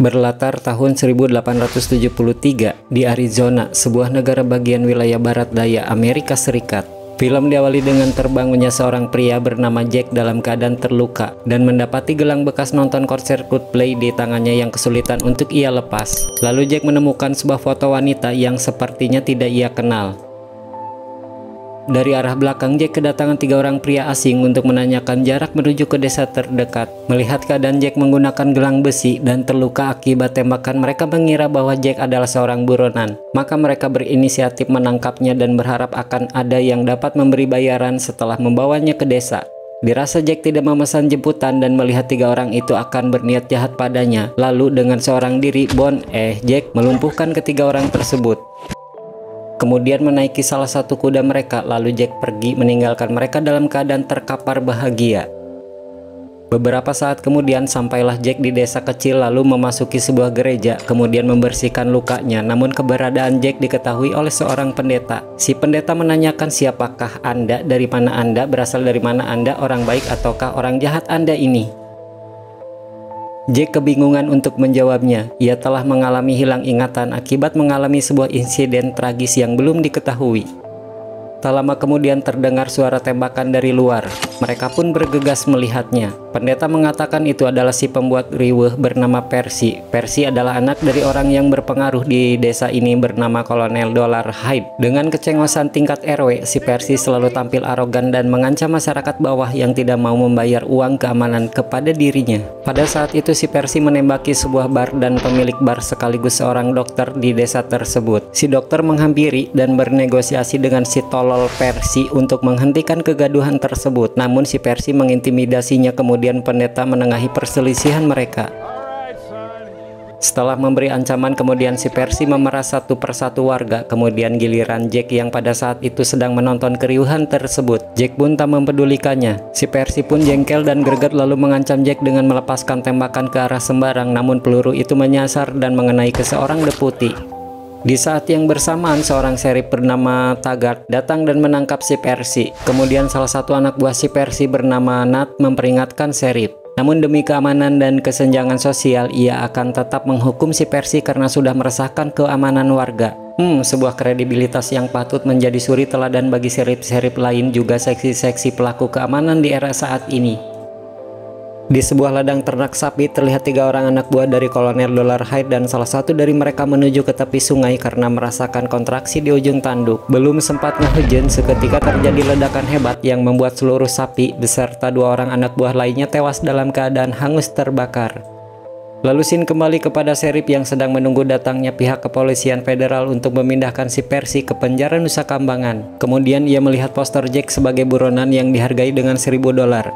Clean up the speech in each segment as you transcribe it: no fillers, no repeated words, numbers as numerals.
Berlatar tahun 1873 di Arizona, sebuah negara bagian wilayah barat daya Amerika Serikat. Film diawali dengan terbangunnya seorang pria bernama Jack dalam keadaan terluka dan mendapati gelang bekas nonton konser Coldplay di tangannya yang kesulitan untuk ia lepas. Lalu Jack menemukan sebuah foto wanita yang sepertinya tidak ia kenal. Dari arah belakang, Jack kedatangan 3 orang pria asing untuk menanyakan jarak menuju ke desa terdekat. Melihat keadaan Jack menggunakan gelang besi dan terluka akibat tembakan, mereka mengira bahwa Jack adalah seorang buronan. Maka mereka berinisiatif menangkapnya dan berharap akan ada yang dapat memberi bayaran setelah membawanya ke desa. Dirasa Jack tidak memesan jemputan dan melihat 3 orang itu akan berniat jahat padanya. Lalu dengan seorang diri, Jack melumpuhkan ketiga orang tersebut. Kemudian menaiki salah satu kuda mereka, lalu Jack pergi meninggalkan mereka dalam keadaan terkapar bahagia. Beberapa saat kemudian sampailah Jack di desa kecil lalu memasuki sebuah gereja, kemudian membersihkan lukanya. Namun keberadaan Jack diketahui oleh seorang pendeta. Si pendeta menanyakan, siapakah Anda, dari mana Anda, berasal dari mana Anda, orang baik ataukah orang jahat Anda ini? Jack kebingungan untuk menjawabnya. Ia telah mengalami hilang ingatan akibat mengalami sebuah insiden tragis yang belum diketahui. Tak lama kemudian terdengar suara tembakan dari luar. Mereka pun bergegas melihatnya. Pendeta mengatakan itu adalah si pembuat riweuh bernama Percy. Percy adalah anak dari orang yang berpengaruh di desa ini bernama Kolonel Dollar Hyde. Dengan kecengosan tingkat RW, si Percy selalu tampil arogan dan mengancam masyarakat bawah yang tidak mau membayar uang keamanan kepada dirinya. Pada saat itu si Percy menembaki sebuah bar dan pemilik bar sekaligus seorang dokter di desa tersebut. Si dokter menghampiri dan bernegosiasi dengan si tolol Percy untuk menghentikan kegaduhan tersebut. Namun si Percy mengintimidasinya, kemudian pendeta menengahi perselisihan mereka. Setelah memberi ancaman, kemudian si Percy memeras satu persatu warga. Kemudian giliran Jack yang pada saat itu sedang menonton keriuhan tersebut. Jack pun tak mempedulikannya. Si Percy pun jengkel dan greget lalu mengancam Jack dengan melepaskan tembakan ke arah sembarang. Namun peluru itu menyasar dan mengenai ke seorang deputi. Di saat yang bersamaan, seorang sheriff bernama Taggart datang dan menangkap si Percy. Kemudian salah satu anak buah si Percy bernama Nat memperingatkan sheriff. Namun demi keamanan dan kesenjangan sosial, ia akan tetap menghukum si Percy karena sudah meresahkan keamanan warga. Sebuah kredibilitas yang patut menjadi suri teladan bagi sheriff-sheriff lain, juga seksi-seksi pelaku keamanan di era saat ini. Di sebuah ladang ternak sapi, terlihat 3 orang anak buah dari Kolonel Dollar Hyde dan salah satu dari mereka menuju ke tepi sungai karena merasakan kontraksi di ujung tanduk. Belum sempat ngehujan, seketika terjadi ledakan hebat yang membuat seluruh sapi beserta 2 orang anak buah lainnya tewas dalam keadaan hangus terbakar. Lalu scene kembali kepada sheriff yang sedang menunggu datangnya pihak kepolisian federal untuk memindahkan si Percy ke penjara Nusa Kambangan. Kemudian ia melihat poster Jack sebagai buronan yang dihargai dengan $1000.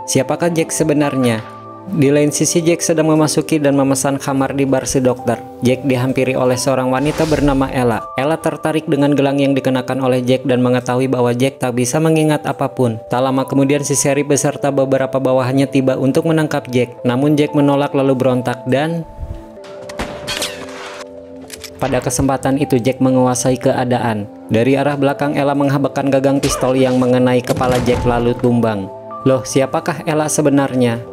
Siapakah Jack sebenarnya? Di lain sisi, Jack sedang memasuki dan memesan kamar di bar si dokter. Jack dihampiri oleh seorang wanita bernama Ella. Ella tertarik dengan gelang yang dikenakan oleh Jack dan mengetahui bahwa Jack tak bisa mengingat apapun. Tak lama kemudian si sheriff beserta beberapa bawahannya tiba untuk menangkap Jack. Namun Jack menolak lalu berontak dan pada kesempatan itu Jack menguasai keadaan. Dari arah belakang, Ella menghabakkan gagang pistol yang mengenai kepala Jack lalu tumbang. Loh, siapakah Ella sebenarnya?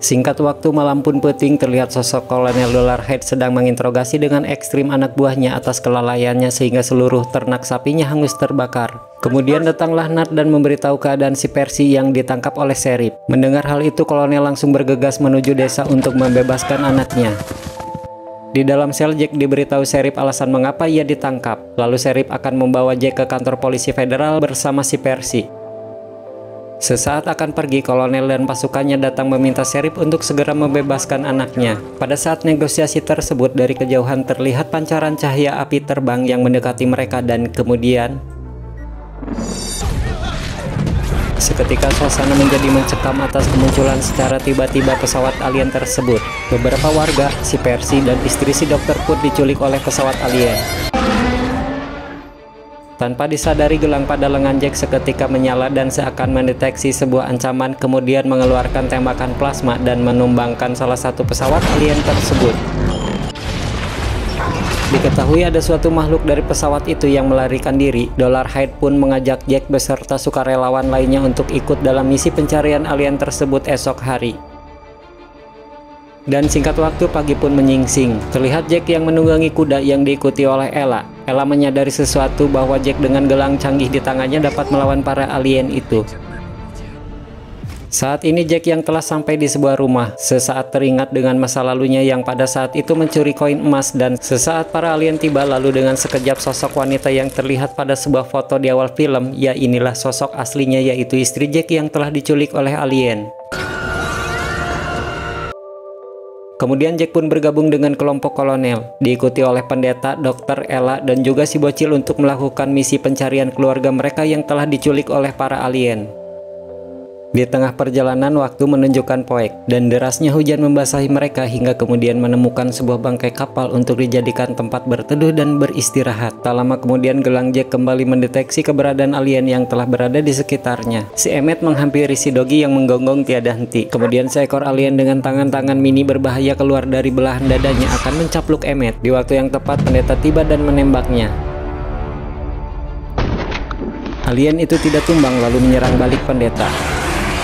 Singkat waktu, malam pun peting, terlihat sosok Kolonel Dollar Hyde sedang menginterogasi dengan ekstrim anak buahnya atas kelalaiannya sehingga seluruh ternak sapinya hangus terbakar. Kemudian datanglah Nat dan memberitahu keadaan si Percy yang ditangkap oleh sheriff. Mendengar hal itu, Kolonel langsung bergegas menuju desa untuk membebaskan anaknya. Di dalam sel, Jack diberitahu sheriff alasan mengapa ia ditangkap. Lalu sheriff akan membawa Jack ke kantor polisi federal bersama si Percy. Sesaat akan pergi, kolonel dan pasukannya datang meminta sheriff untuk segera membebaskan anaknya. Pada saat negosiasi tersebut, dari kejauhan terlihat pancaran cahaya api terbang yang mendekati mereka dan kemudian seketika suasana menjadi mencekam atas kemunculan secara tiba-tiba pesawat alien tersebut. Beberapa warga, si Percy dan istri si dokter pun diculik oleh pesawat alien. Tanpa disadari, gelang pada lengan Jack seketika menyala dan seakan mendeteksi sebuah ancaman, kemudian mengeluarkan tembakan plasma dan menumbangkan salah satu pesawat alien tersebut. Diketahui ada suatu makhluk dari pesawat itu yang melarikan diri. Dollar Hyde pun mengajak Jack beserta sukarelawan lainnya untuk ikut dalam misi pencarian alien tersebut esok hari. Dan singkat waktu pagi pun menyingsing. Terlihat Jack yang menunggangi kuda yang diikuti oleh Ella. Ella menyadari sesuatu bahwa Jack dengan gelang canggih di tangannya dapat melawan para alien itu. Saat ini Jack yang telah sampai di sebuah rumah, sesaat teringat dengan masa lalunya yang pada saat itu mencuri koin emas, dan sesaat para alien tiba lalu dengan sekejap sosok wanita yang terlihat pada sebuah foto di awal film, ya inilah sosok aslinya, yaitu istri Jack yang telah diculik oleh alien. Kemudian Jack pun bergabung dengan kelompok kolonel, diikuti oleh pendeta, dokter, Ella, dan juga si bocil untuk melakukan misi pencarian keluarga mereka yang telah diculik oleh para alien. Di tengah perjalanan waktu menunjukkan poek, dan derasnya hujan membasahi mereka hingga kemudian menemukan sebuah bangkai kapal untuk dijadikan tempat berteduh dan beristirahat. Tak lama kemudian gelang Jack kembali mendeteksi keberadaan alien yang telah berada di sekitarnya. Si Emmett menghampiri si Doggy yang menggonggong tiada henti. Kemudian seekor alien dengan tangan-tangan mini berbahaya keluar dari belahan dadanya akan mencapluk Emmett. Di waktu yang tepat pendeta tiba dan menembaknya. Alien itu tidak tumbang lalu menyerang balik pendeta.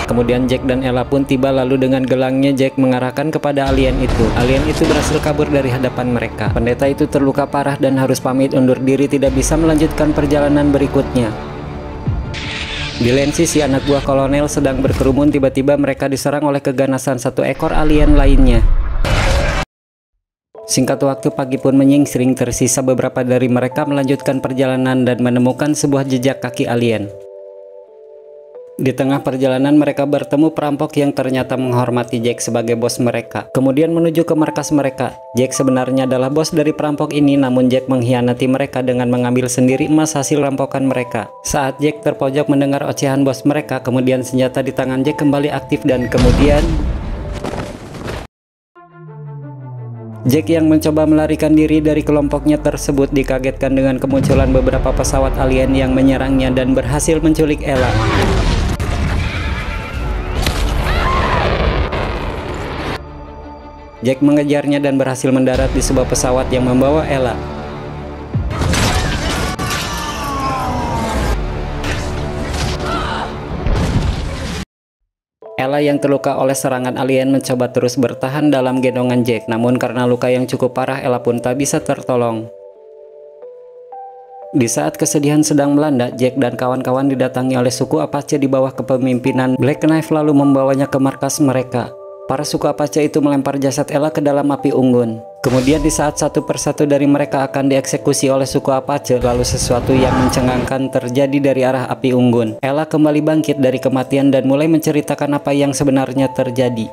Kemudian Jack dan Ella pun tiba lalu dengan gelangnya Jack mengarahkan kepada alien itu. Alien itu berhasil kabur dari hadapan mereka. Pendeta itu terluka parah dan harus pamit undur diri, tidak bisa melanjutkan perjalanan berikutnya. Di Lensi, si anak buah kolonel sedang berkerumun, tiba-tiba mereka diserang oleh keganasan satu ekor alien lainnya. Singkat waktu pagi pun menyingsing, tersisa beberapa dari mereka melanjutkan perjalanan dan menemukan sebuah jejak kaki alien. Di tengah perjalanan mereka bertemu perampok yang ternyata menghormati Jack sebagai bos mereka. Kemudian menuju ke markas mereka. Jack sebenarnya adalah bos dari perampok ini, namun Jack mengkhianati mereka dengan mengambil sendiri emas hasil rampokan mereka. Saat Jack terpojok mendengar ocehan bos mereka, kemudian senjata di tangan Jack kembali aktif dan kemudian Jack yang mencoba melarikan diri dari kelompoknya tersebut dikagetkan dengan kemunculan beberapa pesawat alien yang menyerangnya dan berhasil menculik Ella. Jack mengejarnya dan berhasil mendarat di sebuah pesawat yang membawa Ella. Ella yang terluka oleh serangan alien mencoba terus bertahan dalam gendongan Jack, namun karena luka yang cukup parah, Ella pun tak bisa tertolong. Di saat kesedihan sedang melanda, Jack dan kawan-kawan didatangi oleh suku Apache di bawah kepemimpinan Black Knife lalu membawanya ke markas mereka. Para suku Apache itu melempar jasad Ella ke dalam api unggun. Kemudian di saat satu persatu dari mereka akan dieksekusi oleh suku Apache, lalu sesuatu yang mencengangkan terjadi dari arah api unggun. Ella kembali bangkit dari kematian dan mulai menceritakan apa yang sebenarnya terjadi.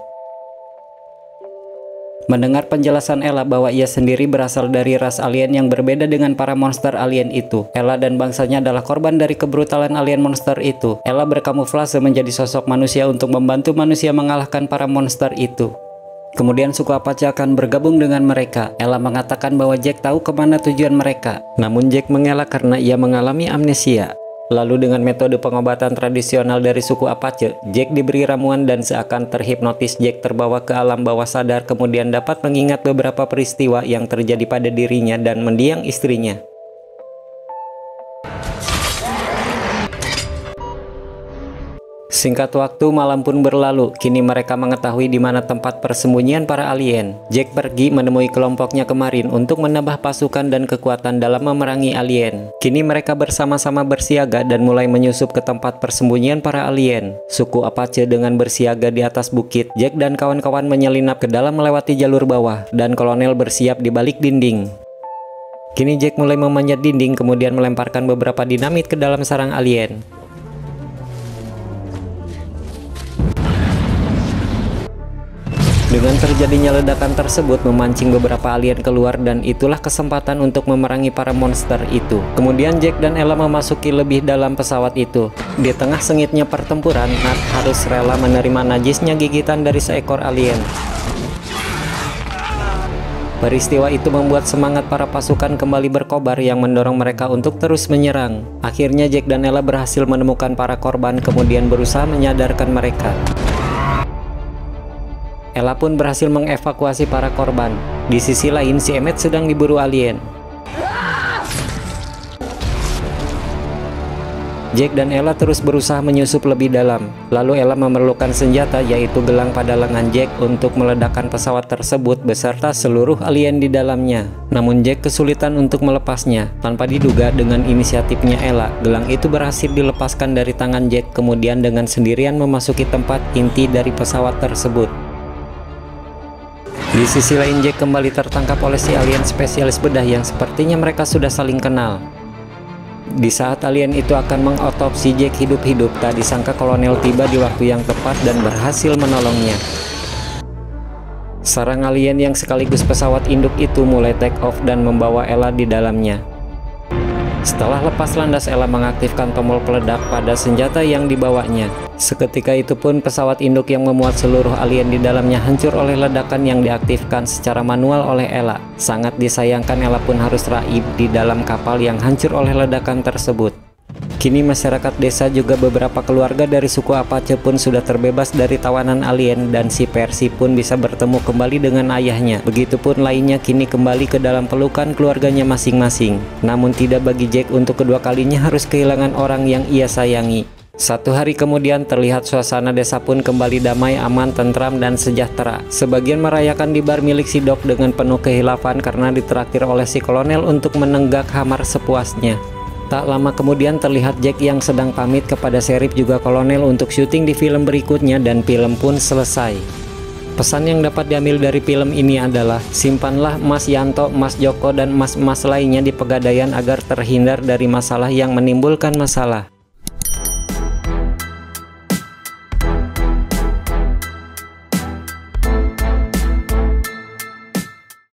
Mendengar penjelasan Ella bahwa ia sendiri berasal dari ras alien yang berbeda dengan para monster alien itu. Ella dan bangsanya adalah korban dari kebrutalan alien monster itu. Ella berkamuflase menjadi sosok manusia untuk membantu manusia mengalahkan para monster itu. Kemudian suku Apache akan bergabung dengan mereka. Ella mengatakan bahwa Jack tahu kemana tujuan mereka. Namun Jack mengelak karena ia mengalami amnesia. Lalu dengan metode pengobatan tradisional dari suku Apache, Jack diberi ramuan dan seakan terhipnotis Jack terbawa ke alam bawah sadar, kemudian dapat mengingat beberapa peristiwa yang terjadi pada dirinya dan mendiang istrinya. Singkat waktu, malam pun berlalu. Kini mereka mengetahui di mana tempat persembunyian para alien. Jack pergi menemui kelompoknya kemarin untuk menambah pasukan dan kekuatan dalam memerangi alien. Kini mereka bersama-sama bersiaga dan mulai menyusup ke tempat persembunyian para alien. Suku Apache dengan bersiaga di atas bukit. Jack dan kawan-kawan menyelinap ke dalam melewati jalur bawah, dan kolonel bersiap di balik dinding. Kini Jack mulai memanjat dinding, kemudian melemparkan beberapa dinamit ke dalam sarang alien. Dengan terjadinya ledakan tersebut memancing beberapa alien keluar, dan itulah kesempatan untuk memerangi para monster itu. Kemudian Jack dan Ella memasuki lebih dalam pesawat itu. Di tengah sengitnya pertempuran, Nat harus rela menerima najisnya gigitan dari seekor alien. Peristiwa itu membuat semangat para pasukan kembali berkobar yang mendorong mereka untuk terus menyerang. Akhirnya Jack dan Ella berhasil menemukan para korban, kemudian berusaha menyadarkan mereka. Ella pun berhasil mengevakuasi para korban. Di sisi lain, si Emmett sedang diburu alien. Jack dan Ella terus berusaha menyusup lebih dalam. Lalu Ella memerlukan senjata, yaitu gelang pada lengan Jack untuk meledakkan pesawat tersebut beserta seluruh alien di dalamnya. Namun Jack kesulitan untuk melepasnya. Tanpa diduga dengan inisiatifnya Ella, gelang itu berhasil dilepaskan dari tangan Jack, kemudian dengan sendirian memasuki tempat inti dari pesawat tersebut. Di sisi lain, Jack kembali tertangkap oleh si alien spesialis bedah yang sepertinya mereka sudah saling kenal. Di saat alien itu akan mengotopsi Jack hidup-hidup, tak disangka kolonel tiba di waktu yang tepat dan berhasil menolongnya. Sarang alien yang sekaligus pesawat induk itu mulai take off dan membawa Ella di dalamnya. Setelah lepas landas, Ella mengaktifkan tombol peledak pada senjata yang dibawanya. Seketika itu pun pesawat induk yang memuat seluruh alien di dalamnya hancur oleh ledakan yang diaktifkan secara manual oleh Ella. Sangat disayangkan Ella pun harus raib di dalam kapal yang hancur oleh ledakan tersebut. Kini masyarakat desa juga beberapa keluarga dari suku Apache pun sudah terbebas dari tawanan alien dan si Percy pun bisa bertemu kembali dengan ayahnya. Begitupun lainnya kini kembali ke dalam pelukan keluarganya masing-masing. Namun tidak bagi Jack untuk kedua kalinya harus kehilangan orang yang ia sayangi. Satu hari kemudian terlihat suasana desa pun kembali damai, aman, tentram, dan sejahtera. Sebagian merayakan di bar milik si Doc dengan penuh kehilafan karena ditraktir oleh si kolonel untuk menenggak hamar sepuasnya. Tak lama kemudian terlihat Jack yang sedang pamit kepada Sheriff juga kolonel untuk syuting di film berikutnya dan film pun selesai. Pesan yang dapat diambil dari film ini adalah simpanlah emas Yanto, emas Joko, dan emas-emas lainnya di Pegadaian agar terhindar dari masalah yang menimbulkan masalah.